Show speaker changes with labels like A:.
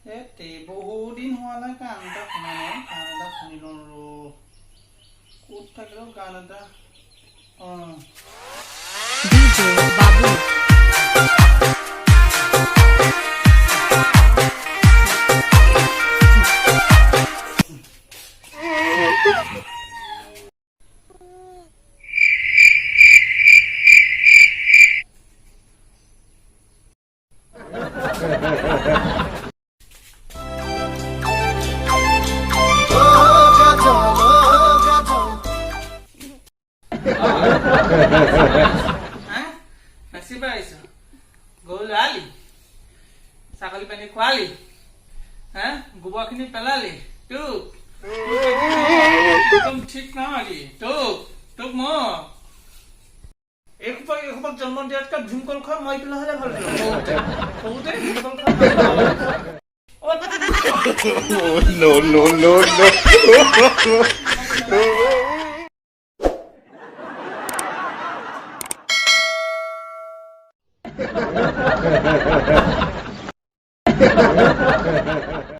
A: এতে বহুত দিন হোৱা নাই গান এটা শুনা নাই গান এটা শুনি লওঁ ক'ত থাকিলেও গান এটা
B: DJ Babu
A: Nasib baik gol ali sakali pani khwali gobar khini pelali tuk ekdom thik na ali tuk mo ekpak জন্ম দিয়াত কা ভীমকল খা মই পেলা হলে ভাল বহুতে ভীমকল খা
C: no no no no
A: Ha ha ha ha.